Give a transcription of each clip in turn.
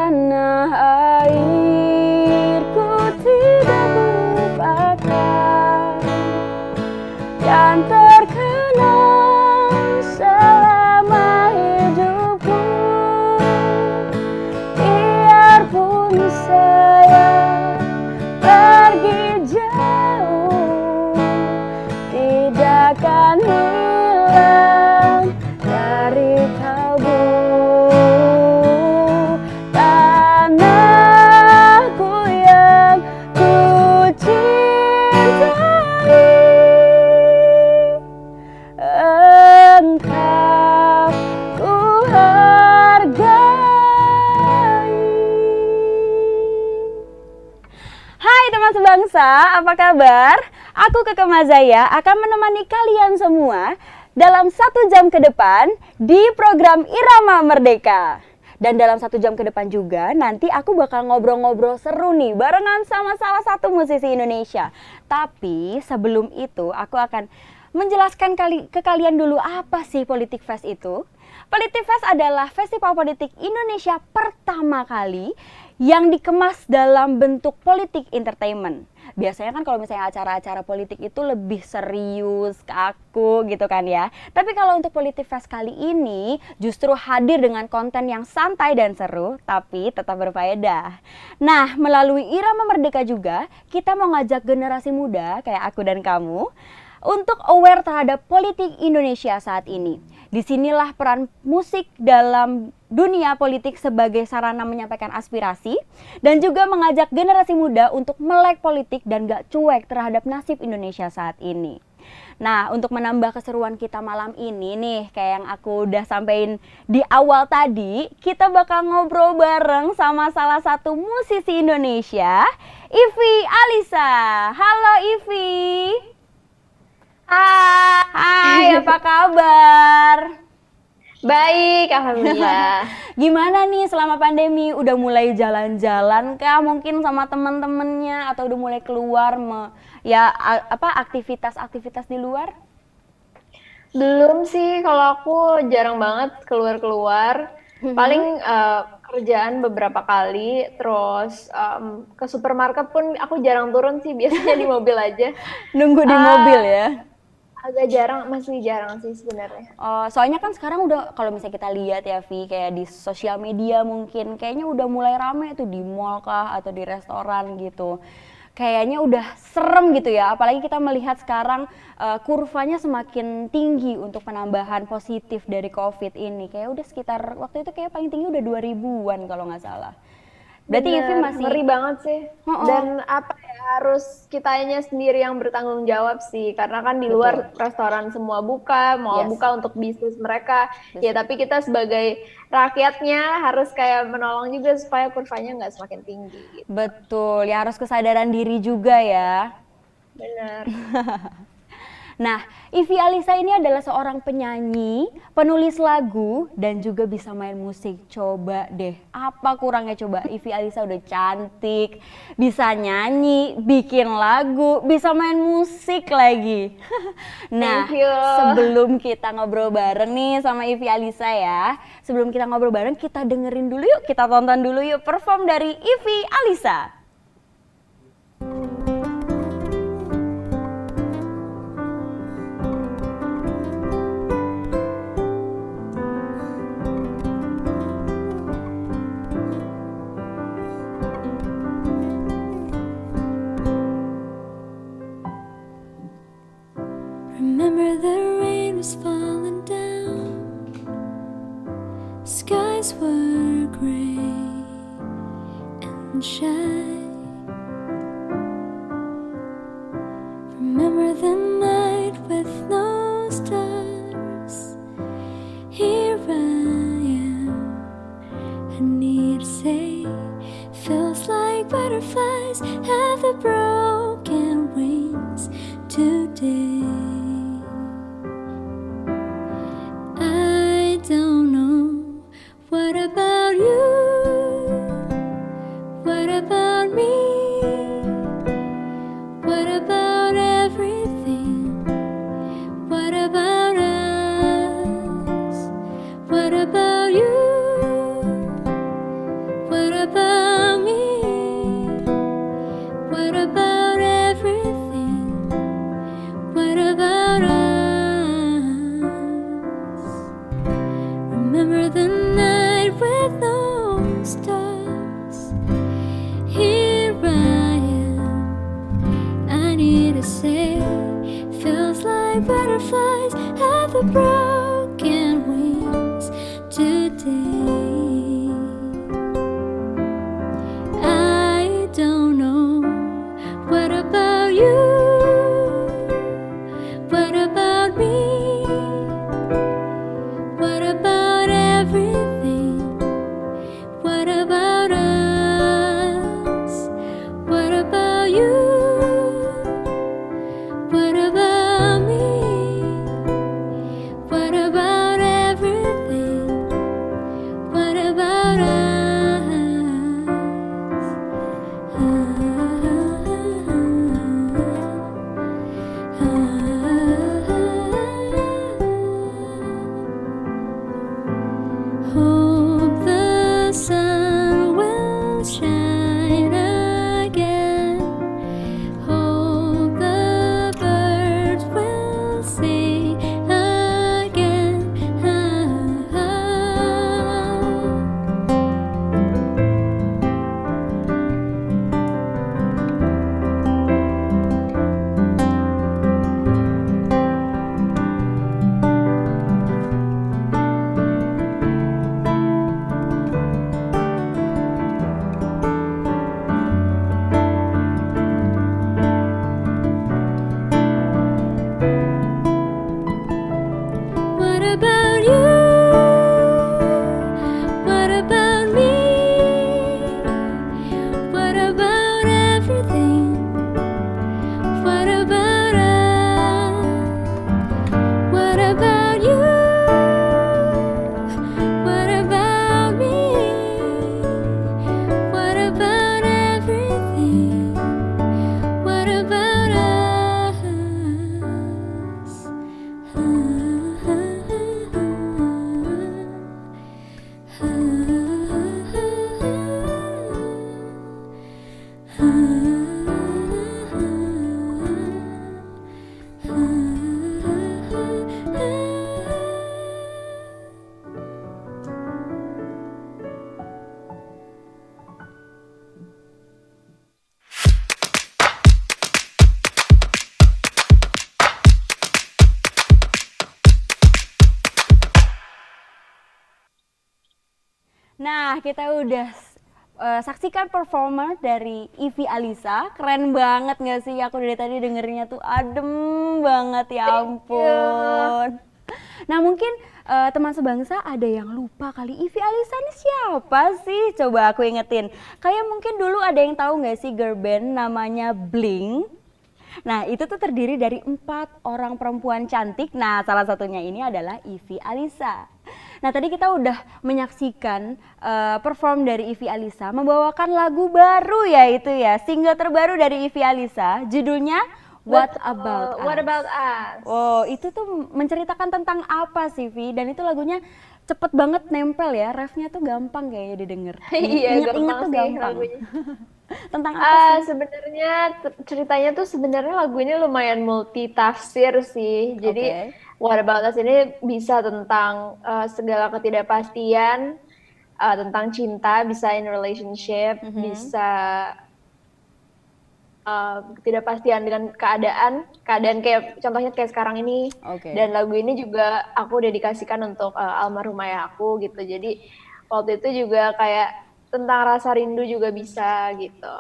tanah airku tidak lupakan dan terkenang selama hidupku. Biarpun saya pergi jauh, tidak akan hilang dari kalbu. Tanahku yang ku cintai, engkau ku hargai. Hai teman sebangsa, apa kabar? Aku Keke Mazaya akan menemani kalian semua dalam 1 jam ke depan di program Irama Merdeka. Dan dalam 1 jam ke depan juga nanti aku bakal ngobrol-ngobrol seru nih barengan sama salah satu musisi Indonesia. Tapi sebelum itu aku akan menjelaskan ke kalian dulu apa sih Politik Fest itu. Politik Fest adalah festival politik Indonesia pertama kali yang dikemas dalam bentuk politik entertainment. Biasanya kan kalau misalnya acara-acara politik itu lebih serius, kaku gitu kan ya. Tapi kalau untuk Politik Fest kali ini justru hadir dengan konten yang santai dan seru, tapi tetap berfaedah. Nah, melalui Irama Merdeka juga, kita mau ngajak generasi muda kayak aku dan kamu untuk aware terhadap politik Indonesia saat ini. Disinilah peran musik dalam dunia politik sebagai sarana menyampaikan aspirasi dan juga mengajak generasi muda untuk melek politik dan gak cuek terhadap nasib Indonesia saat ini. Nah, untuk menambah keseruan kita malam ini nih, kayak yang aku udah sampein di awal tadi, kita bakal ngobrol bareng sama salah satu musisi Indonesia, Ivy Alisa. Halo Ivy. Hai, apa kabar? Baik, alhamdulillah. Gimana nih selama pandemi? Udah mulai jalan-jalan kah mungkin sama temen-temennya atau udah mulai keluar aktivitas-aktivitas di luar? Belum sih, kalau aku jarang banget keluar-keluar. Paling kerjaan beberapa kali, terus ke supermarket pun aku jarang turun sih, biasanya di mobil aja. Nunggu di mobil ya? Agak jarang, masih jarang sih sebenarnya. Soalnya kan sekarang udah, kalau misalnya kita lihat ya Vi, kayak di sosial media mungkin kayaknya udah mulai rame tuh di mall kah atau di restoran gitu. Kayaknya udah serem gitu ya, apalagi kita melihat sekarang kurvanya semakin tinggi untuk penambahan positif dari COVID ini. Kayak udah sekitar, waktu itu kayak paling tinggi udah 2000-an kalau nggak salah. Berarti Ivy masih ngeri banget sih. Dan apa ya, harus kitanya sendiri yang bertanggung jawab sih, karena kan di luar restoran semua buka, mau buka untuk bisnis mereka. Ya tapi kita sebagai rakyatnya harus kayak menolong juga supaya kurvanya nggak semakin tinggi gitu. Betul, ya harus kesadaran diri juga ya. Benar. Nah, Ivy Alisa ini adalah seorang penyanyi, penulis lagu, dan juga bisa main musik. Coba deh, apa kurangnya coba? Ivy Alisa udah cantik, bisa nyanyi, bikin lagu, bisa main musik lagi. Nah, sebelum kita ngobrol bareng nih sama Ivy Alisa ya, sebelum kita ngobrol bareng, kita dengerin dulu yuk, kita tonton dulu yuk perform dari Ivy Alisa. Remember the rain was falling down, skies were gray and shy. Remember the night with no stars. Here I am, I need to say, feels like butterflies have the broken wings today. Don't know. What about you? What about me? What about everything? What about us? What about you? What stars. Here I am, I need to say, feels like butterflies have a broken wings today. I don't know, what about you? What about me? What about everything? What about us? What about you? What about me? What about everything? What about us? Hope the sun will shine again. Hope the birds will sing again. What about you? What about me? What about everything? What about us? What about you? What about me? What about everything? What about us? Nah, kita udah saksikan performer dari Ivy Alisa. Keren banget nggak sih? Aku dari tadi dengernya tuh adem banget, ya ampun. Nah, mungkin teman sebangsa ada yang lupa kali, Ivy Alisa ini siapa sih? Coba aku ingetin. Kayak mungkin dulu ada yang tahu nggak sih girl band namanya Blink? Nah, itu tuh terdiri dari 4 orang perempuan cantik. Nah, salah satunya ini adalah Ivy Alisa. Nah, tadi kita udah menyaksikan perform dari Ivy Alisa membawakan lagu baru, yaitu ya single terbaru dari Ivy Alisa, judulnya What About Us. What About Us? Oh, itu tuh menceritakan tentang apa sih, Vi? Dan itu lagunya cepet banget nempel ya, refnya tuh gampang kayaknya didengar. Iya, Ingat-ingat gampang tuh sih gampang. lagunya. Tentang apa sih? Sebenarnya ceritanya tuh sebenarnya lagu ini lumayan multi tafsir sih. Jadi Oke. What About Us ini bisa tentang segala ketidakpastian, tentang cinta, bisa in relationship, bisa ketidakpastian dengan keadaan kayak contohnya kayak sekarang ini. Oke. Dan lagu ini juga aku dedikasikan untuk almarhum ayah aku gitu. Jadi waktu itu juga kayak tentang rasa rindu juga bisa gitu.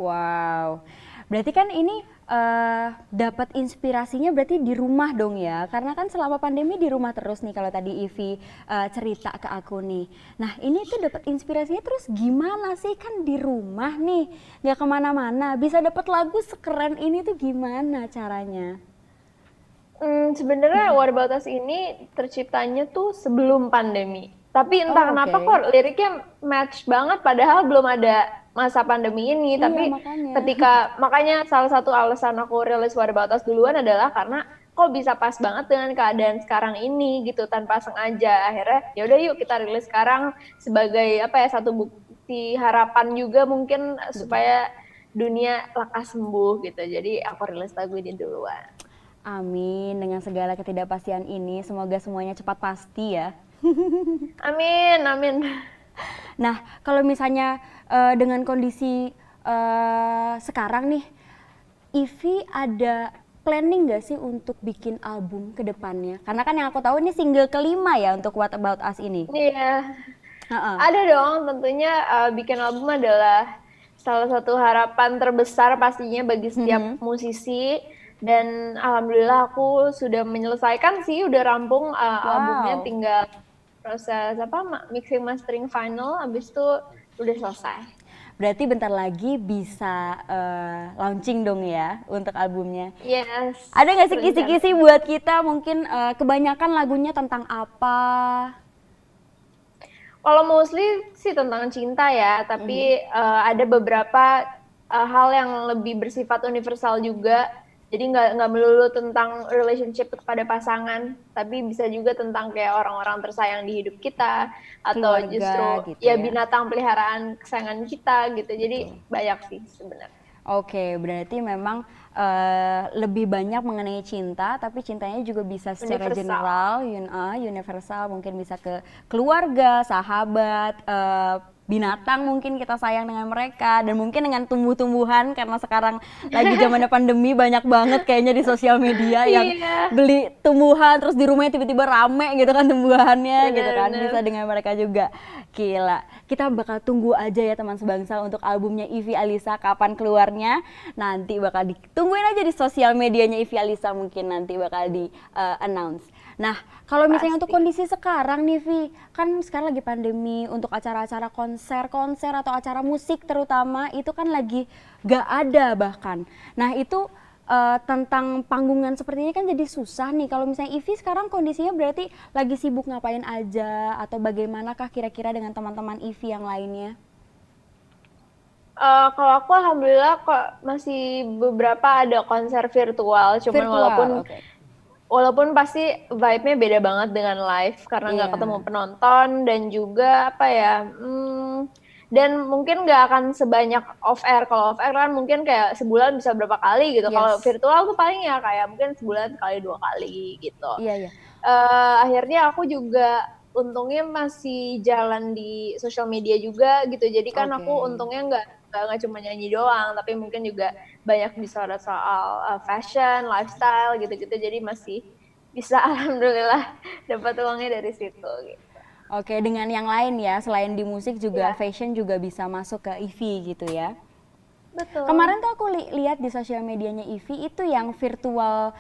Wow, berarti kan ini dapat inspirasinya berarti di rumah dong ya, karena kan selama pandemi di rumah terus nih kalau tadi Ivy cerita ke aku nih. Nah, ini tuh dapat inspirasinya terus gimana sih, kan di rumah nih, nggak kemana-mana, bisa dapat lagu sekeren ini tuh gimana caranya? Sebenarnya What About Us ini terciptanya tuh sebelum pandemi. Tapi entah Oh, kenapa oke. kok liriknya match banget padahal belum ada masa pandemi ini. Iya, Tapi makanya. makanya salah satu alasan aku rilis What About Us duluan adalah karena kok bisa pas banget dengan keadaan sekarang ini gitu tanpa sengaja. Akhirnya ya udah yuk kita rilis sekarang sebagai apa ya, satu bukti harapan juga mungkin supaya dunia lekas sembuh gitu. Jadi aku rilis lagu ini duluan. Amin, dengan segala ketidakpastian ini semoga semuanya cepat pasti ya. Amin, amin. Nah, kalau misalnya dengan kondisi sekarang nih, Ivy ada planning nggak sih untuk bikin album ke depannya? Karena kan yang aku tahu ini single kelima ya untuk What About Us ini. Iya, Heeh. ada dong. Tentunya bikin album adalah salah satu harapan terbesar pastinya bagi setiap musisi. Dan alhamdulillah aku sudah menyelesaikan sih, udah rampung albumnya, Wow. tinggal proses mixing mastering final, habis itu udah selesai. Berarti bentar lagi bisa launching dong ya untuk albumnya. Yes. Ada nggak sih rencana. kisi-kisi buat kita mungkin kebanyakan lagunya tentang apa? Kalau mostly sih tentang cinta ya, tapi ada beberapa hal yang lebih bersifat universal juga. Jadi nggak melulu tentang relationship kepada pasangan, tapi bisa juga tentang kayak orang-orang tersayang di hidup kita, atau Keluarga justru gitu ya. ya binatang peliharaan kesayangan kita gitu. Jadi banyak sih sebenarnya. Oke, berarti memang lebih banyak mengenai cinta, tapi cintanya juga bisa secara Universal. general, universal, mungkin bisa ke keluarga, sahabat, binatang mungkin kita sayang dengan mereka, dan mungkin dengan tumbuh-tumbuhan karena sekarang lagi zamannya pandemi banyak banget kayaknya di sosial media yang Iya. beli tumbuhan terus di rumahnya tiba-tiba rame gitu kan tumbuhannya gitu kan, Bener-bener. bisa dengan mereka juga. Gila, kita bakal tunggu aja ya teman sebangsa untuk albumnya Ivy Alisa kapan keluarnya. Nanti bakal ditungguin aja di sosial medianya Ivy Alisa, mungkin nanti bakal di announce. Nah, kalau misalnya untuk kondisi sekarang nih Vi, kan sekarang lagi pandemi, untuk acara-acara konser atau acara musik terutama itu kan lagi gak ada bahkan. Nah itu tentang panggungan seperti ini kan jadi susah nih. Kalau misalnya Ivy sekarang kondisinya berarti lagi sibuk ngapain aja, atau bagaimanakah kira-kira dengan teman-teman Ivy yang lainnya? Kalau aku alhamdulillah kok masih beberapa ada konser virtual, cuman Oke. walaupun pasti vibe-nya beda banget dengan live karena nggak Iya. ketemu penonton, dan juga dan mungkin nggak akan sebanyak off air. Kalau off air kan mungkin kayak sebulan bisa berapa kali gitu. Kalau Yes. virtual tuh paling ya kayak mungkin sebulan sekali 2 kali gitu. Iya. Akhirnya aku juga untungnya masih jalan di sosial media juga gitu. Jadi kan Oke. aku untungnya nggak cuma nyanyi doang, tapi mungkin juga banyak bicara soal fashion, lifestyle gitu-gitu. Jadi masih bisa alhamdulillah dapat uangnya dari situ gitu. Oke, dengan yang lain ya, selain di musik juga Iya. fashion juga bisa masuk ke Ivy gitu ya. Betul. Kemarin tuh aku lihat di sosial medianya Ivy itu yang virtual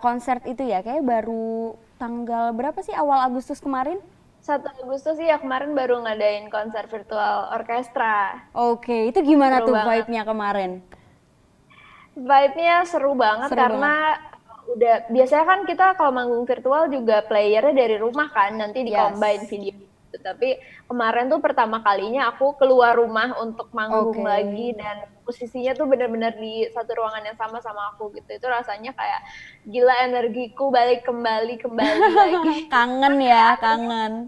konser itu ya, kayak baru tanggal berapa sih, awal Agustus kemarin? 1 Agustus sih ya, kemarin baru ngadain konser virtual orkestra. Oke, itu gimana Seru tuh banget. vibe-nya kemarin? Vibe-nya seru banget Seru karena udah biasanya kan kita kalau manggung virtual juga playernya dari rumah kan, nanti di-combine Yes. video gitu. Tapi kemarin tuh pertama kalinya aku keluar rumah untuk manggung Oke. lagi, dan posisinya tuh benar-benar di satu ruangan yang sama aku gitu. Itu rasanya kayak gila, energiku balik kembali lagi. Kangen ya, kangen.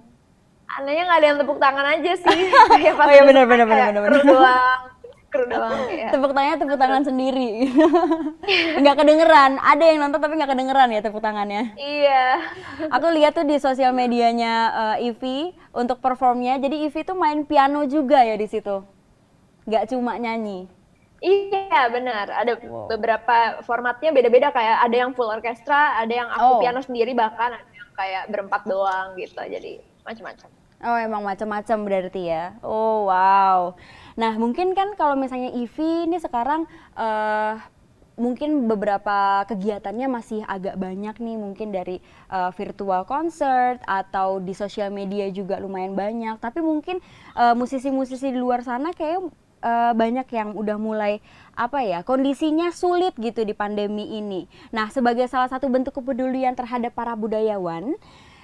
Anehnya nggak ada yang tepuk tangan aja sih. Kayak pas Oh iya, udah benar, selesai benar, kayak benar. kru doang ya. Tepuk tangan sendiri. Nggak kedengeran, ada yang nonton tapi nggak kedengeran ya tepuk tangannya. Iya. Aku lihat tuh di sosial medianya Ivy untuk performnya. Jadi Ivy tuh main piano juga ya di situ. Nggak cuma nyanyi. Iya benar, ada beberapa formatnya beda-beda, kayak ada yang full orkestra, ada yang aku piano sendiri, bahkan ada yang kayak berempat doang gitu, jadi macam-macam. Oh emang macam-macam berarti ya. Oh wow. Nah mungkin kan kalau misalnya Ivy ini sekarang mungkin beberapa kegiatannya masih agak banyak nih, mungkin dari virtual concert atau di sosial media juga lumayan banyak. Tapi mungkin musisi-musisi di luar sana kayak banyak yang udah mulai kondisinya sulit gitu di pandemi ini. Nah sebagai salah satu bentuk kepedulian terhadap para budayawan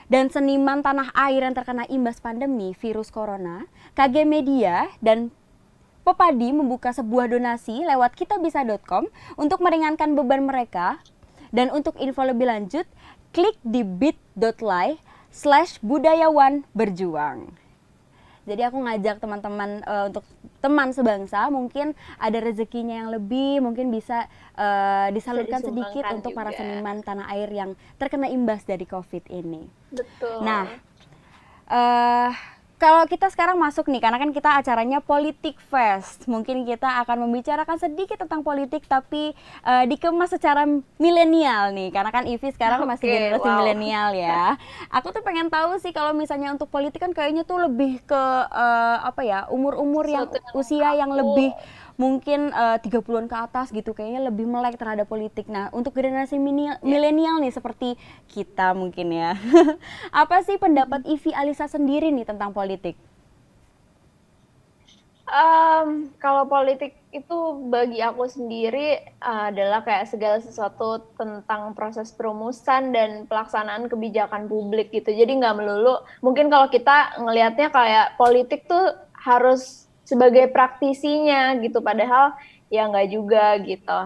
dan seniman tanah air yang terkena imbas pandemi virus corona, KG Media dan Pepadi membuka sebuah donasi lewat kitabisa.com untuk meringankan beban mereka. Dan untuk info lebih lanjut, klik di bit.ly/budayawanberjuang. Jadi aku ngajak teman-teman untuk teman sebangsa, mungkin ada rezekinya yang lebih, mungkin bisa disalurkan sedikit untuk para seniman tanah air yang terkena imbas dari COVID ini. Betul. Nah, kalau kita sekarang masuk nih, karena kan kita acaranya Politik Fest, mungkin kita akan membicarakan sedikit tentang politik, tapi dikemas secara milenial nih, karena kan Ivi sekarang masih generasi milenial ya. Aku tuh pengen tahu sih kalau misalnya untuk politik kan kayaknya tuh lebih ke umur-umur yang usia yang lebih mungkin 30-an ke atas gitu, kayaknya lebih melek terhadap politik. Nah, untuk generasi milenial nih seperti kita mungkin ya. Apa sih pendapat Ivi Alisa sendiri nih tentang politik? Kalau politik itu bagi aku sendiri adalah kayak segala sesuatu tentang proses perumusan dan pelaksanaan kebijakan publik gitu. Jadi nggak melulu, mungkin kalau kita ngelihatnya kayak politik tuh harus sebagai praktisinya gitu, padahal ya nggak juga gitu.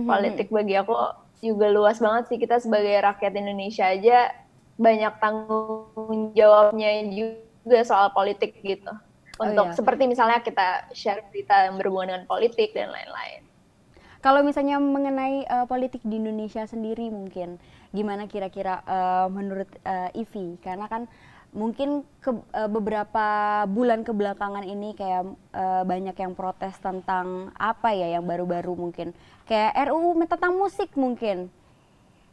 Politik bagi aku juga luas banget sih, kita sebagai rakyat Indonesia aja banyak tanggung jawabnya juga soal politik gitu. Untuk seperti misalnya kita share berita yang berhubungan dengan politik dan lain-lain. Kalau misalnya mengenai politik di Indonesia sendiri mungkin gimana kira-kira menurut Ivi? Karena kan mungkin beberapa bulan kebelakangan ini kayak banyak yang protes tentang apa ya yang baru-baru mungkin kayak RUU tentang musik mungkin.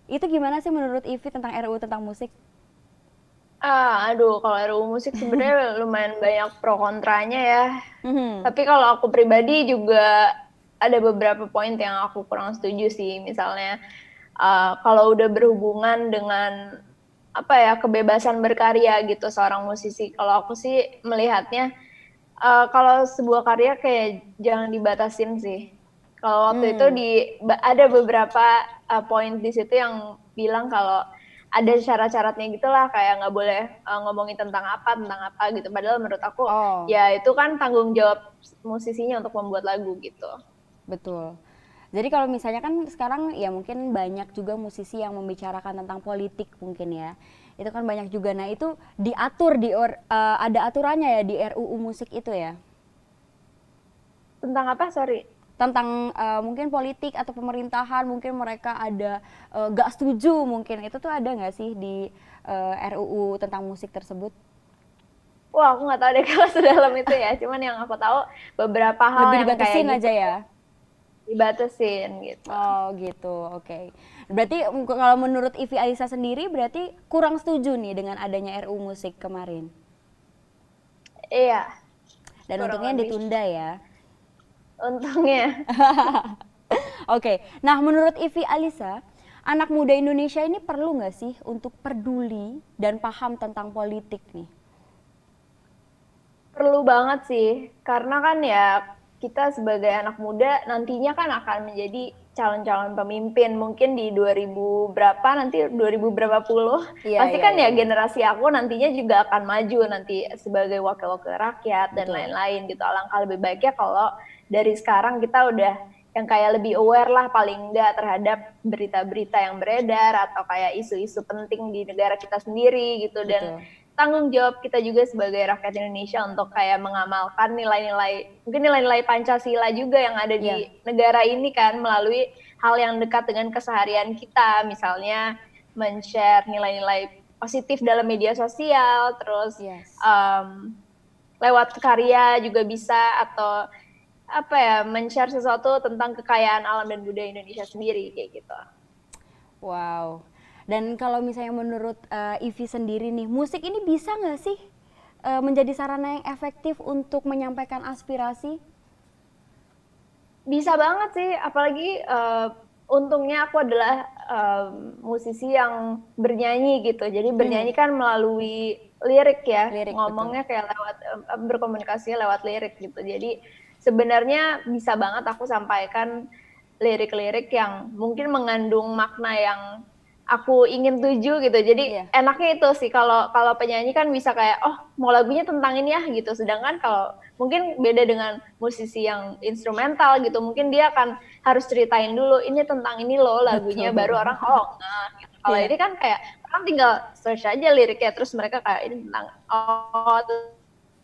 Itu gimana sih menurut Ivi tentang RUU tentang musik? Kalau RUU musik sebenarnya lumayan banyak pro kontranya ya. Tapi kalau aku pribadi juga ada beberapa poin yang aku kurang setuju sih. Misalnya kalau udah berhubungan dengan kebebasan berkarya gitu seorang musisi. Kalau aku sih melihatnya kalau sebuah karya kayak jangan dibatasin sih. Kalau waktu itu ada beberapa poin di situ yang bilang kalau ada syarat-syaratnya gitulah, kayak nggak boleh ngomongin tentang apa gitu. Padahal menurut aku ya itu kan tanggung jawab musisinya untuk membuat lagu gitu. Betul. Jadi kalau misalnya kan sekarang ya mungkin banyak juga musisi yang membicarakan tentang politik mungkin ya. Itu kan banyak juga. Nah itu diatur ada aturannya ya di RUU musik itu ya. Tentang apa, sorry? Tentang mungkin politik atau pemerintahan, mungkin mereka ada gak setuju mungkin. Itu tuh ada gak sih di RUU tentang musik tersebut? Wah, aku nggak tahu deh kalau sedalam itu ya. Cuman yang aku tahu beberapa hal lebih yang dibatasin kayak aja gitu, ya? Dibatasin gitu. Oh gitu, oke. Berarti kalau menurut Ivi Alisa sendiri berarti kurang setuju nih dengan adanya RUU musik kemarin? Iya. Dan untungnya ditunda ya? Untungnya. Oke, nah menurut Ivi Alisa, anak muda Indonesia ini perlu nggak sih untuk peduli dan paham tentang politik nih? Perlu banget sih, karena kan ya kita sebagai anak muda nantinya kan akan menjadi calon-calon pemimpin mungkin di 2000 berapa nanti 2000 berapa puluh pasti kan ya generasi aku nantinya juga akan maju nanti sebagai wakil-wakil rakyat dan lain-lain gitu. Alangkah lebih baiknya kalau dari sekarang kita udah yang kayak lebih aware lah paling enggak terhadap berita-berita yang beredar atau kayak isu-isu penting di negara kita sendiri gitu. Dan tanggung jawab kita juga sebagai rakyat Indonesia untuk kayak mengamalkan nilai-nilai, mungkin nilai-nilai Pancasila juga yang ada di negara ini kan, melalui hal yang dekat dengan keseharian kita, misalnya men-share nilai-nilai positif dalam media sosial, terus lewat karya juga bisa, atau men-share sesuatu tentang kekayaan alam dan budaya Indonesia sendiri kayak gitu. Wow. Dan kalau misalnya menurut Ivi sendiri nih, musik ini bisa nggak sih menjadi sarana yang efektif untuk menyampaikan aspirasi? Bisa banget sih, apalagi untungnya aku adalah musisi yang bernyanyi gitu. Jadi bernyanyi kan melalui lirik ya, ngomongnya kayak lewat berkomunikasi lewat lirik gitu. Jadi sebenarnya bisa banget aku sampaikan lirik-lirik yang mungkin mengandung makna yang aku ingin tuju gitu. Jadi enaknya itu sih, kalau penyanyi kan bisa kayak mau lagunya tentang ini ya gitu. Sedangkan kalau mungkin beda dengan musisi yang instrumental gitu, mungkin dia akan harus ceritain dulu ini tentang ini loh lagunya, baru orang gitu. Kalau ini kan kayak orang tinggal search aja liriknya, terus mereka kayak ini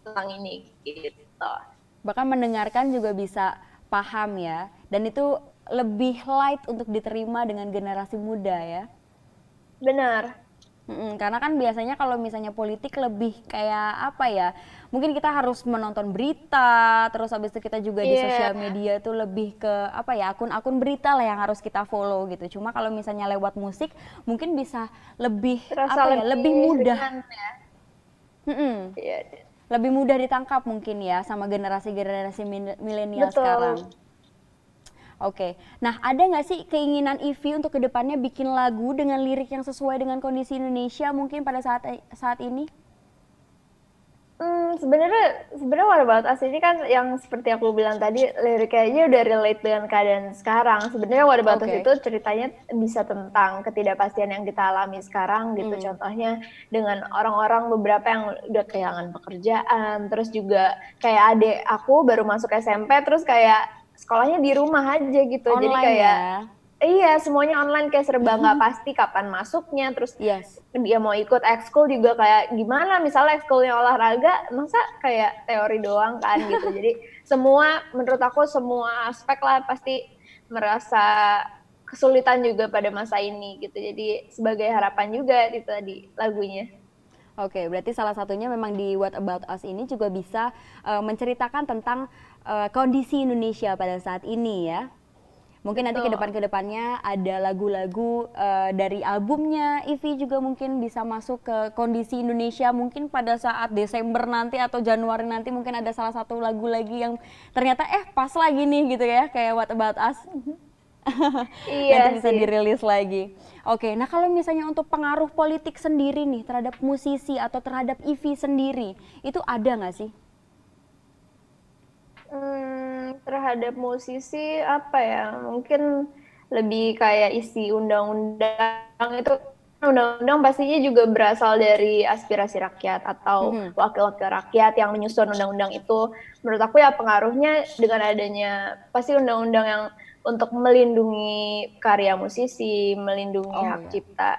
tentang ini gitu. Bahkan mendengarkan juga bisa paham ya, dan itu lebih light untuk diterima dengan generasi muda ya. Benar. Karena kan biasanya kalau misalnya politik lebih kayak apa ya, mungkin kita harus menonton berita, terus habis itu kita juga di Iya, sosial media tuh lebih ke apa ya, akun-akun berita lah yang harus kita follow gitu. Cuma kalau misalnya lewat musik mungkin bisa lebih terasa apa ya, lebih lebih mudah, ringan ya. Mm-mm. Iya, Lebih mudah ditangkap mungkin ya sama generasi-generasi milenial betul. sekarang. Oke, nah ada nggak sih keinginan Ivy untuk kedepannya bikin lagu dengan lirik yang sesuai dengan kondisi Indonesia mungkin pada saat ini? Sebenarnya sebenarnya What About Us ini kan yang seperti aku bilang tadi liriknya aja udah relate dengan keadaan sekarang. Sebenarnya What About Us Oke. itu ceritanya bisa tentang ketidakpastian yang kita alami sekarang gitu. Contohnya dengan orang-orang beberapa yang udah kehilangan pekerjaan, terus juga kayak adik aku baru masuk SMP terus kayak sekolahnya di rumah aja gitu. Jadi Online kayak ya? iya, semuanya online kayak serba nggak pasti kapan masuknya, terus Yes. dia mau ikut ekskul juga kayak gimana, misalnya ekskulnya olahraga, masa kayak teori doang kan gitu. Jadi semua, menurut aku semua aspek lah pasti merasa kesulitan juga pada masa ini gitu. Jadi sebagai harapan juga itu tadi lagunya. Oke, berarti salah satunya memang di What About Us ini juga bisa menceritakan tentang kondisi Indonesia pada saat ini ya. Mungkin nanti Betul. kedepannya ada lagu-lagu dari albumnya Ivy juga mungkin bisa masuk ke kondisi Indonesia mungkin pada saat Desember nanti atau Januari nanti mungkin ada salah satu lagu lagi yang ternyata pas lagi nih gitu ya kayak What About Us. Nanti Iya bisa sih. dirilis lagi. Oke, nah kalau misalnya untuk pengaruh politik sendiri nih terhadap musisi atau terhadap Ivy sendiri, itu ada nggak sih? Terhadap musisi apa ya? Mungkin lebih kayak isi undang-undang itu undang-undang pastinya juga berasal dari aspirasi rakyat atau wakil-wakil rakyat yang menyusun undang-undang itu. Menurut aku ya pengaruhnya dengan adanya pasti undang-undang yang untuk melindungi karya musisi, melindungi Oh hak ya. cipta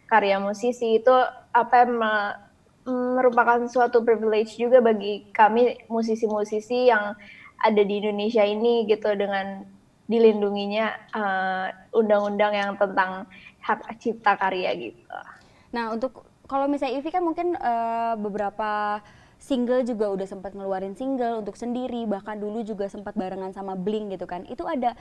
karya musisi itu apa merupakan suatu privilege juga bagi kami musisi-musisi yang ada di Indonesia ini gitu dengan dilindunginya undang-undang yang tentang hak cipta karya gitu. Nah, untuk kalau misalnya Ivy kan mungkin beberapa single juga udah sempat ngeluarin single untuk sendiri, bahkan dulu juga sempat barengan sama Blink gitu kan. Itu ada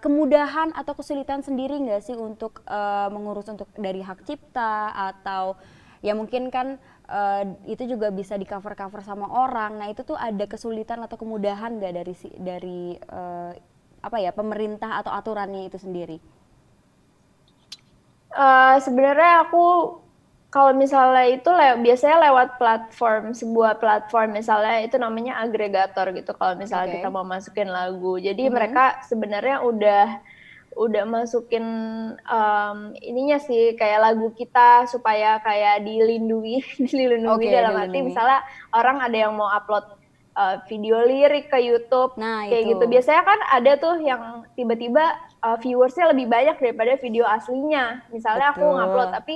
kemudahan atau kesulitan sendiri nggak sih untuk mengurus untuk dari hak cipta atau ya mungkin kan itu juga bisa di cover-cover sama orang. Nah, itu tuh ada kesulitan atau kemudahan nggak dari apa ya pemerintah atau aturannya itu sendiri? Sebenarnya aku kalau misalnya itu biasanya lewat sebuah platform misalnya itu namanya agregator gitu kalau misalnya kita Oke. mau masukin lagu. Jadi mereka sebenarnya udah masukin ininya sih kayak lagu kita supaya kayak dilindungi dilindungi Oke, dalam arti dilindungi. misalnya orang ada yang mau upload video lirik ke YouTube Nah, kayak gitu. itu. Biasanya kan ada tuh yang tiba-tiba viewersnya lebih banyak daripada video aslinya. Misalnya aku ngupload Betul. tapi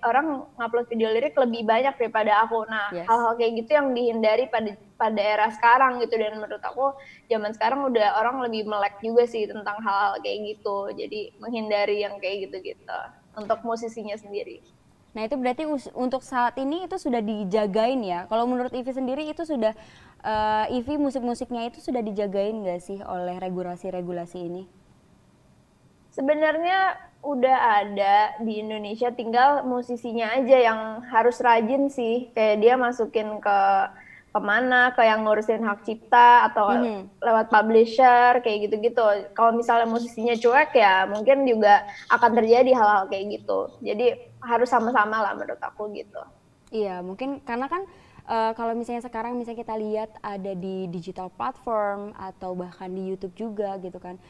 orang ngupload video lirik lebih banyak daripada aku. Nah, Yes. hal-hal kayak gitu yang dihindari pada era sekarang gitu dan menurut aku zaman sekarang udah orang lebih melek juga sih tentang hal-hal kayak gitu. Jadi menghindari yang kayak gitu-gitu untuk musisinya sendiri. Nah, itu berarti untuk saat ini itu sudah dijagain ya. Kalau menurut Ivi sendiri itu sudah Ivi musik-musiknya itu sudah dijagain nggak sih oleh regulasi-regulasi ini? Sebenarnya udah ada di Indonesia, tinggal musisinya aja yang harus rajin sih. Kayak dia masukin ke mana, ke yang ngurusin hak cipta atau lewat publisher kayak gitu-gitu. Kalau misalnya musisinya cuek ya mungkin juga akan terjadi hal-hal kayak gitu. Jadi harus sama-sama lah menurut aku gitu. Iya, mungkin karena kan kalau misalnya sekarang misalnya kita lihat ada di digital platform atau bahkan di YouTube juga gitu kan.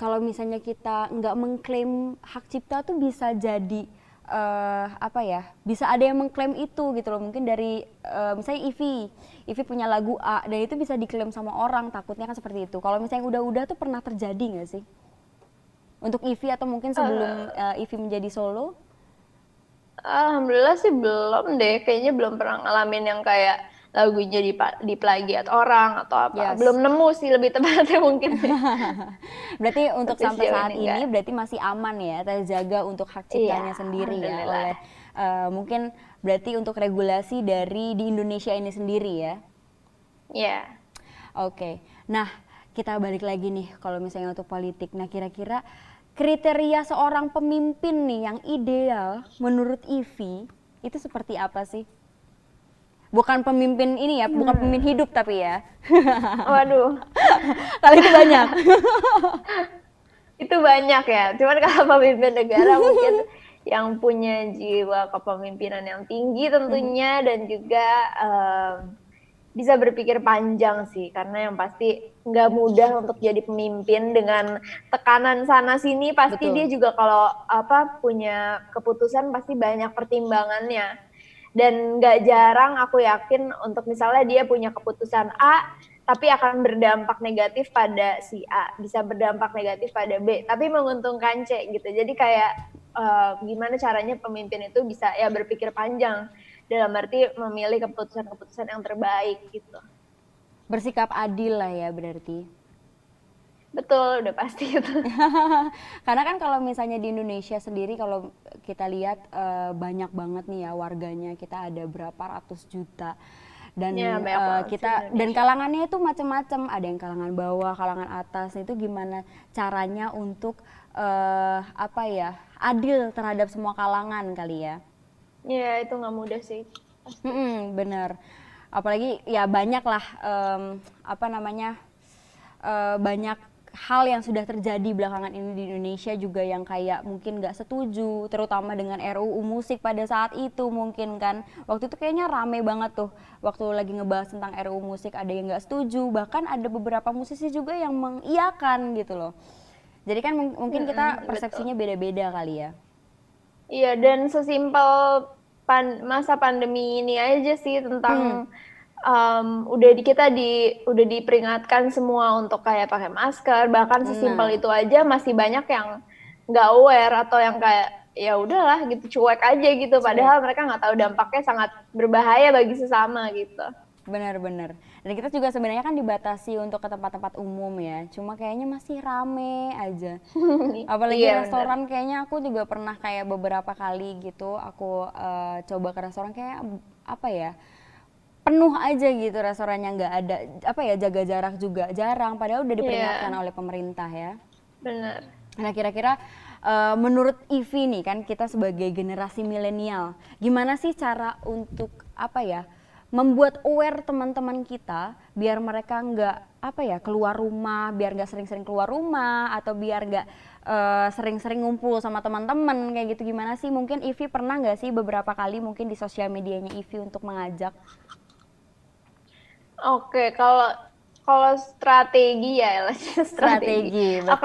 Kalau misalnya kita nggak mengklaim hak cipta tuh bisa jadi apa ya? Bisa ada yang mengklaim itu gitu loh. Mungkin dari misalnya Ivy punya lagu A dan itu bisa diklaim sama orang. Takutnya kan seperti itu. Kalau misalnya udah tuh pernah terjadi nggak sih? Untuk Ivy atau mungkin sebelum Ivy menjadi solo? Alhamdulillah sih belum deh, kayaknya belum pernah ngalamin yang kayak lagunya diplagiat orang atau apa. Yes. Belum nemu sih lebih tepatnya mungkin. Berarti untuk Tapi sampai sejauh saat ini ini enggak. berarti masih aman ya, terjaga untuk hak Iya, ciptanya sendiri ya alhamdulillah. oleh mungkin berarti untuk regulasi dari di Indonesia ini sendiri ya. Iya. Oke, nah kita balik lagi nih kalau misalnya untuk politik. Nah kira-kira kriteria seorang pemimpin nih yang ideal menurut Ivi itu seperti apa sih? Bukan pemimpin ini ya, bukan pemimpin hidup tapi ya. Waduh, Kalau itu banyak. itu banyak ya. Cuman kalau pemimpin negara mungkin yang punya jiwa kepemimpinan yang tinggi tentunya dan juga bisa berpikir panjang sih, karena yang pasti nggak mudah untuk jadi pemimpin dengan tekanan sana sini. Pasti Betul. dia juga kalau punya keputusan pasti banyak pertimbangannya, dan nggak jarang aku yakin untuk misalnya dia punya keputusan A tapi akan berdampak negatif pada si A, bisa berdampak negatif pada B tapi menguntungkan C gitu. Jadi kayak gimana caranya pemimpin itu bisa ya berpikir panjang dalam arti memilih keputusan-keputusan yang terbaik gitu. Bersikap adil lah ya berarti. Betul, udah pasti itu. Karena kan kalau misalnya di Indonesia sendiri kalau kita lihat banyak banget nih ya warganya, kita ada berapa ratus juta dan Ya, banyak banget sih kita Indonesia. dan kalangannya itu macam-macam, ada yang kalangan bawah, kalangan atas. Itu gimana caranya untuk adil terhadap semua kalangan kali ya. Ya, itu nggak mudah sih. Bener. Apalagi ya banyak lah banyak hal yang sudah terjadi belakangan ini di Indonesia juga yang kayak mungkin nggak setuju, terutama dengan RUU musik pada saat itu mungkin kan. Waktu itu kayaknya rame banget tuh, waktu lagi ngebahas tentang RUU musik ada yang nggak setuju, bahkan ada beberapa musisi juga yang mengiyakan gitu loh. Jadi kan mungkin kita persepsinya beda-beda kali ya. Iya, dan sesimpel masa pandemi ini aja sih tentang udah diperingatkan semua untuk kayak pakai masker, bahkan sesimpel itu aja masih banyak yang nggak aware atau yang kayak ya udahlah gitu, cuek aja gitu, padahal mereka nggak tahu dampaknya sangat berbahaya bagi sesama gitu. Benar-benar. Dan kita juga sebenarnya kan dibatasi untuk ke tempat-tempat umum ya. Cuma kayaknya masih rame aja. Apalagi Iya, restoran kayaknya aku juga pernah kayak beberapa kali gitu aku coba ke restoran kayak penuh aja gitu restorannya, nggak ada jaga jarak juga jarang, padahal udah diperingatkan oleh pemerintah ya. Benar. Nah kira-kira menurut Ivi nih kan kita sebagai generasi milenial, gimana sih cara untuk membuat aware teman-teman kita biar mereka nggak keluar rumah, biar nggak sering-sering keluar rumah atau biar nggak sering-sering ngumpul sama teman-teman kayak gitu. Gimana sih, mungkin Ivi pernah nggak sih beberapa kali mungkin di sosial medianya Ivi untuk mengajak? Oke, kalau strategi ya, Strategi, betul.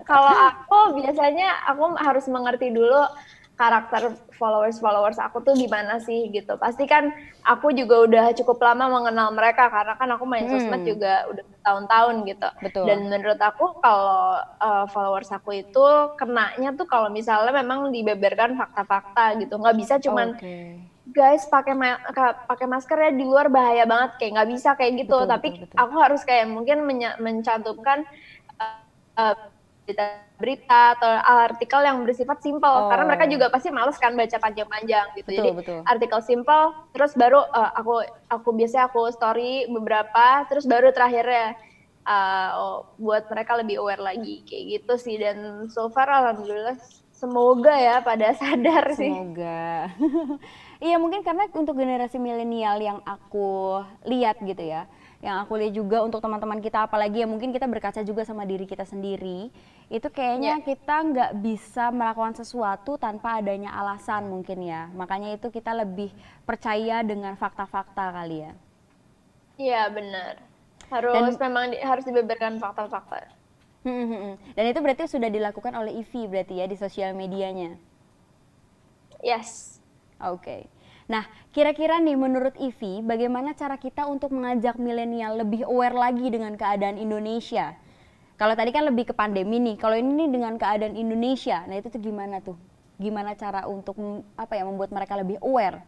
Kalau aku biasanya aku harus mengerti dulu karakter followers aku tuh gimana sih gitu. Pasti kan aku juga udah cukup lama mengenal mereka karena kan aku main sosmed juga udah tahun-tahun gitu. Betul. Dan menurut aku kalau followers aku itu kenanya tuh kalau misalnya memang dibeberkan fakta-fakta gitu. Nggak bisa cuman guys pakai masker ya di luar bahaya banget, kayak nggak bisa kayak gitu. Tapi aku harus kayak mungkin mencantumkan berita atau artikel yang bersifat simpel, karena mereka juga pasti males kan baca panjang-panjang gitu. Jadi artikel simpel, terus baru aku biasanya aku story beberapa, terus baru terakhirnya buat mereka lebih aware lagi kayak gitu sih. Dan so far alhamdulillah semoga ya pada sadar sih. Semoga. Iya mungkin karena untuk generasi milenial yang aku lihat gitu ya, yang aku lihat juga untuk teman-teman kita, apalagi ya mungkin kita berkaca juga sama diri kita sendiri, itu kayaknya kita nggak bisa melakukan sesuatu tanpa adanya alasan mungkin ya. Makanya itu kita lebih percaya dengan fakta-fakta kali ya. Iya benar. Harus dibeberkan fakta-fakta. Dan itu berarti sudah dilakukan oleh Ivi berarti ya di sosial medianya? Yes. Oke. Nah, kira-kira nih menurut Ivi, bagaimana cara kita untuk mengajak milenial lebih aware lagi dengan keadaan Indonesia? Kalau tadi kan lebih ke pandemi nih, kalau ini nih dengan keadaan Indonesia, nah itu tuh gimana tuh? Gimana cara untuk membuat mereka lebih aware?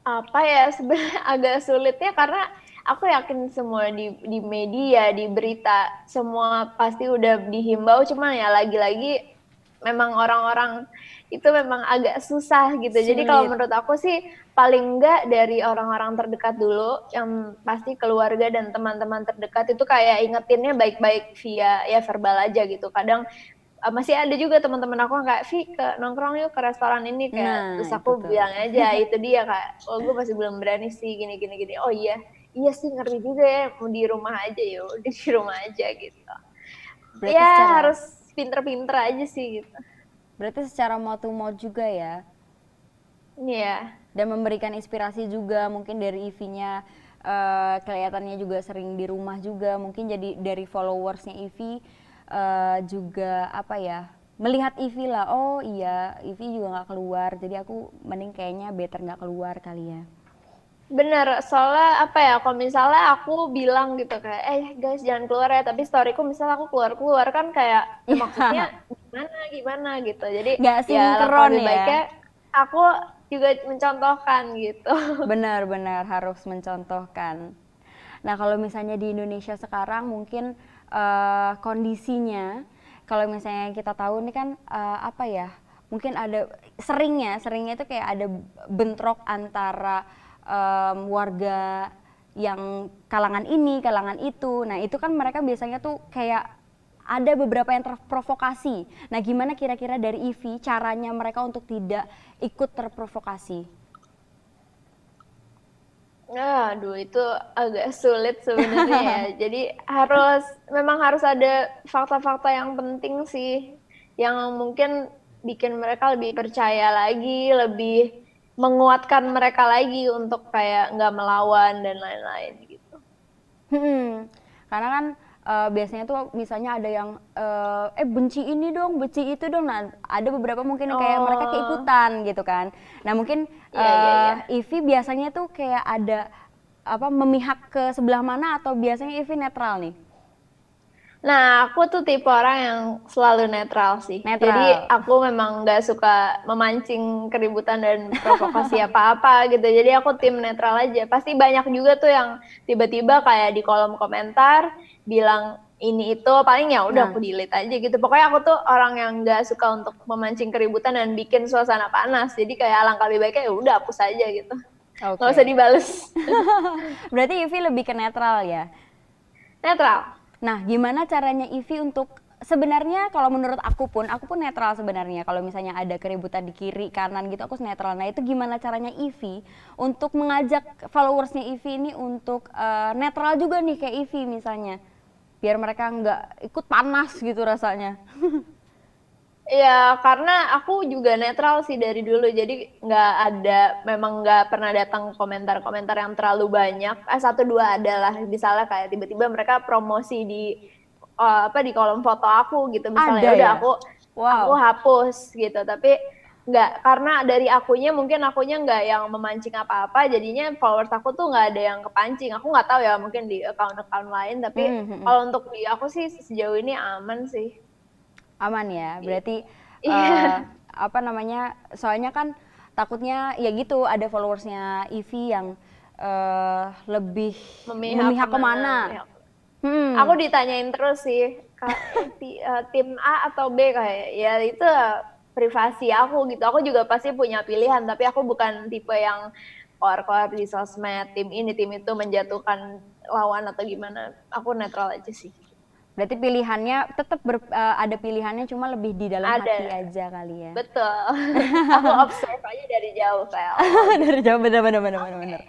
Apa ya, sebenarnya agak sulitnya karena aku yakin semua di media, di berita, semua pasti udah dihimbau, cuman ya lagi-lagi memang orang-orang itu memang agak susah gitu. Jadi kalau Sulit. menurut aku sih paling enggak dari orang-orang terdekat dulu, yang pasti keluarga dan teman-teman terdekat itu kayak ingetinnya baik-baik via ya verbal aja gitu. Kadang masih ada juga teman-teman aku yang kayak, "Vi, ke nongkrong yuk ke restoran ini," kayak Nah, terus itu aku tuh. bilang aja, itu dia Kak, "Oh, gue masih belum berani sih gini gini gini." "Oh iya, iya sih ngeri juga ya, mau di rumah aja ya udah di rumah aja," gitu. Berarti Ya secara harus pinter-pinter aja sih gitu. berarti secara mau to mau juga ya. Iya, Dan memberikan inspirasi juga mungkin dari Ivy-nya, kelihatannya juga sering di rumah juga, mungkin jadi dari followersnya Ivy juga apa ya, melihat Ivy lah, oh iya Ivy juga nggak keluar, jadi aku mending kayaknya better nggak keluar kali ya. bener. Soalnya apa ya, kalau misalnya aku bilang gitu kayak, guys jangan keluar ya, tapi storyku misalnya aku keluar-keluar kan kayak, ya maksudnya Iya. gimana gimana gitu. Jadi Nggak ya langkah sinkron lebih ya. baiknya aku juga mencontohkan gitu. Benar-benar harus mencontohkan. Nah, kalau misalnya di Indonesia sekarang mungkin kondisinya, kalau misalnya kita tahu ini kan apa ya, mungkin ada seringnya itu kayak ada bentrok antara warga yang kalangan ini, kalangan itu. Nah, itu kan mereka biasanya tuh kayak ada beberapa yang terprovokasi. Nah, gimana kira-kira dari Ivy caranya mereka untuk tidak ikut terprovokasi? Aduh, itu agak sulit sebenarnya ya. Jadi memang harus ada fakta-fakta yang penting sih, yang mungkin bikin mereka lebih percaya lagi, lebih menguatkan mereka lagi untuk kayak nggak melawan dan lain-lain gitu. Karena kan biasanya tuh misalnya ada yang benci ini dong, benci itu dong. Nah, ada beberapa mungkin yang kayak mereka Oh, keikutan gitu kan. Nah, mungkin iya iya iya. Ivy biasanya tuh kayak ada apa memihak ke sebelah mana atau biasanya Ivy netral nih? Nah, aku tuh tipe orang yang selalu netral sih. Jadi Netral. aku memang nggak suka memancing keributan dan provokasi apa-apa gitu. Jadi aku tim netral aja. Pasti banyak juga tuh yang tiba-tiba kayak di kolom komentar bilang ini itu, paling ya udah Nah, aku delete aja gitu. Pokoknya aku tuh orang yang nggak suka untuk memancing keributan dan bikin suasana panas. Jadi kayak alangkah lebih baiknya ya udah hapus aja gitu. Nggak usah oke. dibales. Berarti Ivy lebih ke netral ya. Netral. Nah, gimana caranya Ivy untuk sebenarnya kalau menurut aku pun netral sebenarnya. Kalau misalnya ada keributan di kiri kanan gitu aku netral. Nah, itu gimana caranya Ivy untuk mengajak followersnya Ivy ini untuk netral juga nih kayak Ivy misalnya. Biar mereka nggak ikut panas gitu rasanya. Ya, karena aku juga netral sih dari dulu, jadi memang nggak pernah datang komentar-komentar yang terlalu banyak. Satu dua adalah, misalnya kayak tiba-tiba mereka promosi di kolom foto aku gitu, misalnya Ada ya udah ya? aku Wow. hapus gitu, tapi nggak, karena dari mungkin akunya nggak yang memancing apa-apa, jadinya followers aku tuh nggak ada yang kepancing. Aku nggak tahu ya mungkin di account-account lain, tapi kalau untuk di aku sih sejauh ini aman sih. Aman ya. Berarti Iya. apa namanya? Soalnya kan takutnya ya gitu ada followersnya Ivy yang lebih Memihak memihak kemana, kemana. memihak. Aku Hmm. ditanyain terus sih, tim A atau B, kayak ya itu privasi aku gitu. Aku juga pasti punya pilihan, tapi aku bukan tipe yang koar-koar di sosmed, tim ini tim itu menjatuhkan lawan atau gimana. Aku netral aja sih. Berarti pilihannya tetap ada pilihannya cuma lebih di dalam hati Ada, aja kali ya. betul. Aku observe aja dari jauh kayak, oh Dari gitu. jauh bener bener. Oke.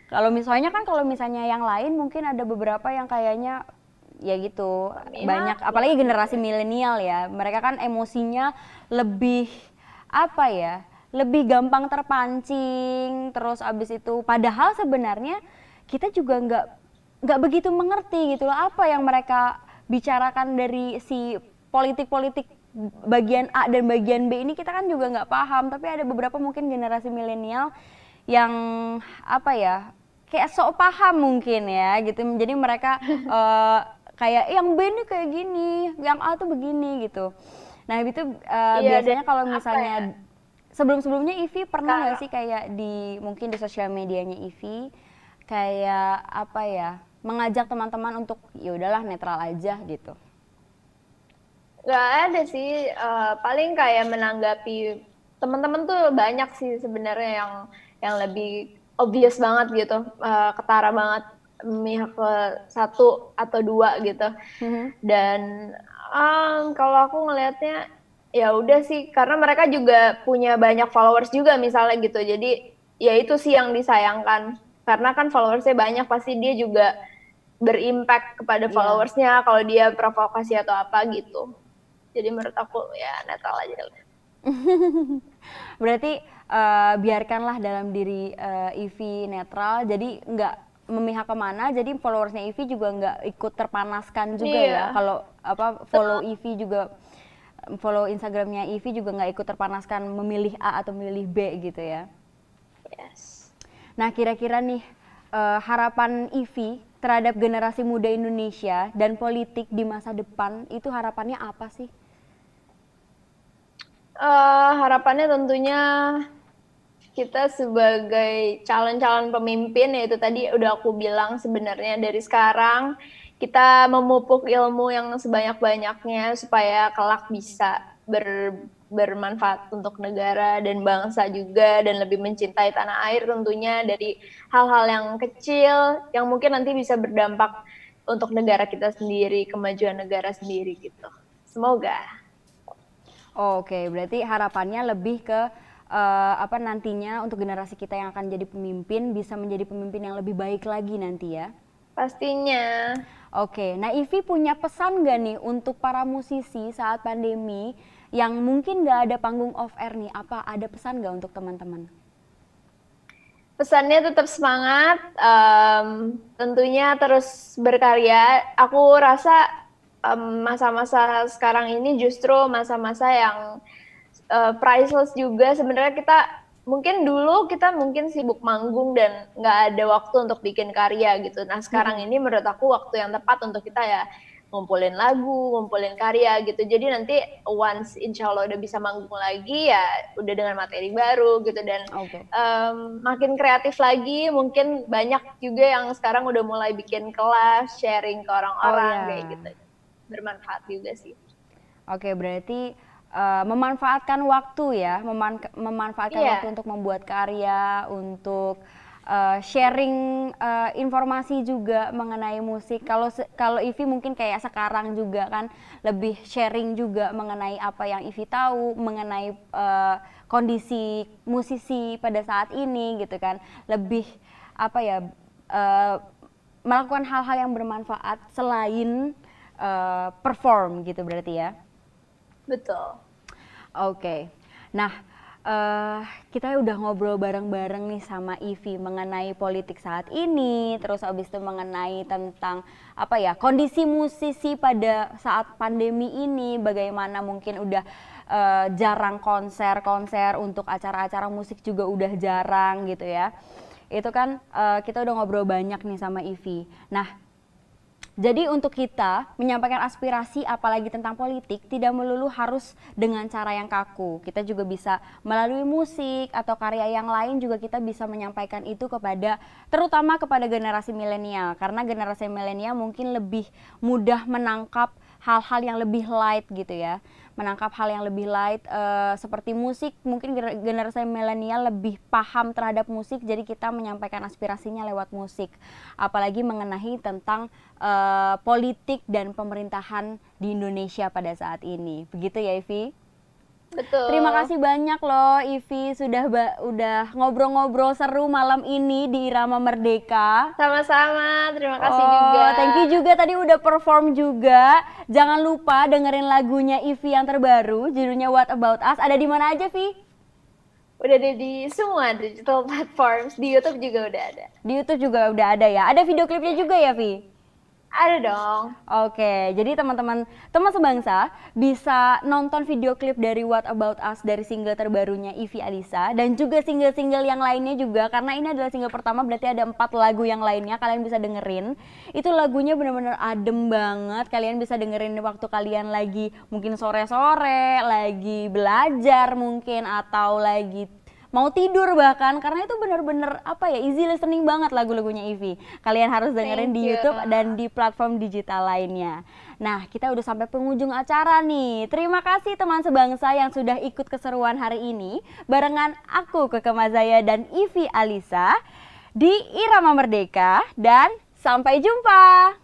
Kalau misalnya kan kalau misalnya yang lain mungkin ada beberapa yang kayaknya ya gitu banyak Memihak apalagi banget gitu generasi ya. milenial ya. Mereka kan emosinya lebih apa ya? Lebih gampang terpancing terus abis itu padahal sebenarnya kita juga nggak begitu mengerti gitu loh apa yang mereka bicarakan dari si politik-politik bagian A dan bagian B ini kita kan juga nggak paham tapi ada beberapa mungkin generasi milenial yang apa ya kayak sok paham mungkin ya gitu jadi mereka kayak yang B ini kayak gini yang A tuh begini gitu nah itu Iya, dan biasanya kalau apa ya? misalnya sebelum-sebelumnya Ivy pernah nggak Kak, sih kayak mungkin di sosial medianya Ivy kayak apa ya, mengajak teman-teman untuk ya udahlah netral aja gitu? nggak ada sih, paling kayak menanggapi teman-teman tuh banyak sih sebenarnya yang lebih obvious banget gitu, ketara banget memihak ke satu atau dua gitu. Mhm. Dan kalau aku ngelihatnya ya udah sih, karena mereka juga punya banyak followers juga misalnya gitu. Jadi ya itu sih yang disayangkan. Karena kan followersnya banyak, pasti dia juga berimpact kepada Iya. followersnya kalau dia provokasi atau apa gitu. Jadi menurut aku ya netral aja lah. Berarti biarkanlah dalam diri Ivy netral, jadi nggak memihak kemana, jadi followersnya Ivy juga nggak ikut terpanaskan juga ya. Iya, Kalau apa follow Ivy juga, follow Instagramnya Ivy juga nggak ikut terpanaskan memilih A atau memilih B gitu ya. yes. Nah kira-kira nih harapan Ivy terhadap generasi muda Indonesia dan politik di masa depan itu harapannya apa sih? Harapannya tentunya kita sebagai calon-calon pemimpin, yaitu tadi udah aku bilang, sebenarnya dari sekarang kita memupuk ilmu yang sebanyak-banyaknya supaya kelak bisa bermanfaat untuk negara dan bangsa juga, dan lebih mencintai tanah air tentunya, dari hal-hal yang kecil yang mungkin nanti bisa berdampak untuk negara kita sendiri, kemajuan negara sendiri gitu. Semoga. Oke, berarti harapannya lebih ke apa nantinya untuk generasi kita yang akan jadi pemimpin bisa menjadi pemimpin yang lebih baik lagi nanti ya. Pastinya. Oke, nah Ivy punya pesan gak nih untuk para musisi saat pandemi yang mungkin gak ada panggung off air nih? Apa ada pesan gak untuk teman-teman? Pesannya tetap semangat, tentunya terus berkarya. Aku rasa masa-masa sekarang ini justru masa-masa yang priceless juga. Sebenarnya kita mungkin sibuk manggung dan nggak ada waktu untuk bikin karya gitu. Nah sekarang ini menurut aku waktu yang tepat untuk kita ya ngumpulin lagu, ngumpulin karya gitu. Jadi nanti once insya Allah udah bisa manggung lagi ya udah dengan materi baru gitu, dan Oke. makin kreatif lagi. Mungkin banyak juga yang sekarang udah mulai bikin kelas, sharing ke Oh orang ya. kayak gitu. Bermanfaat juga sih. Oke, berarti memanfaatkan waktu ya, memanfaatkan Iya, waktu untuk membuat karya, untuk sharing informasi juga mengenai musik. Kalau Ivy mungkin kayak sekarang juga kan lebih sharing juga mengenai apa yang Ivy tahu, mengenai kondisi musisi pada saat ini gitu kan. Lebih apa ya, eh, melakukan hal-hal yang bermanfaat selain perform gitu berarti ya. betul. Oke. Nah, kita udah ngobrol bareng-bareng nih sama Ivy mengenai politik saat ini, terus abis itu mengenai tentang apa ya, kondisi musisi pada saat pandemi ini, bagaimana mungkin udah jarang konser-konser, untuk acara-acara musik juga udah jarang gitu ya. Itu kan kita udah ngobrol banyak nih sama Ivy. Nah, jadi untuk kita menyampaikan aspirasi apalagi tentang politik tidak melulu harus dengan cara yang kaku. Kita juga bisa melalui musik atau karya yang lain juga kita bisa menyampaikan itu kepada, terutama kepada generasi milenial. Karena generasi milenial mungkin lebih mudah menangkap hal-hal yang lebih light gitu ya. Menangkap hal yang lebih light seperti musik, mungkin generasi milenial lebih paham terhadap musik, jadi kita menyampaikan aspirasinya lewat musik. Apalagi mengenai tentang politik dan pemerintahan di Indonesia pada saat ini. Begitu ya Ivy? Betul. Terima kasih banyak loh Ivy udah ngobrol-ngobrol seru malam ini di Irama Merdeka. Sama-sama, terima kasih juga. Thank you juga tadi udah perform juga. Jangan lupa dengerin lagunya Ivy yang terbaru, judulnya What About Us. Ada di mana aja, Vi? Udah ada di semua digital platforms, di YouTube juga udah ada. Di YouTube juga udah ada ya. Ada video klipnya juga ya, Vi? Ada dong. Oke, jadi teman-teman teman sebangsa bisa nonton video klip dari What About Us dari single terbarunya Ivy Alisa dan juga single-single yang lainnya juga, karena ini adalah single pertama, berarti ada 4 lagu yang lainnya kalian bisa dengerin. Itu lagunya bener-bener adem banget, kalian bisa dengerin waktu kalian lagi mungkin sore-sore, lagi belajar mungkin, atau lagi mau tidur bahkan, karena itu bener-bener apa ya, easy listening banget lagu-lagunya Ivy. Kalian harus dengerin Thank di you. YouTube dan di platform digital lainnya. Nah, kita udah sampai penghujung acara nih. Terima kasih teman sebangsa yang sudah ikut keseruan hari ini barengan aku Keke Mazaya dan Ivy Alisa di Irama Merdeka, dan sampai jumpa.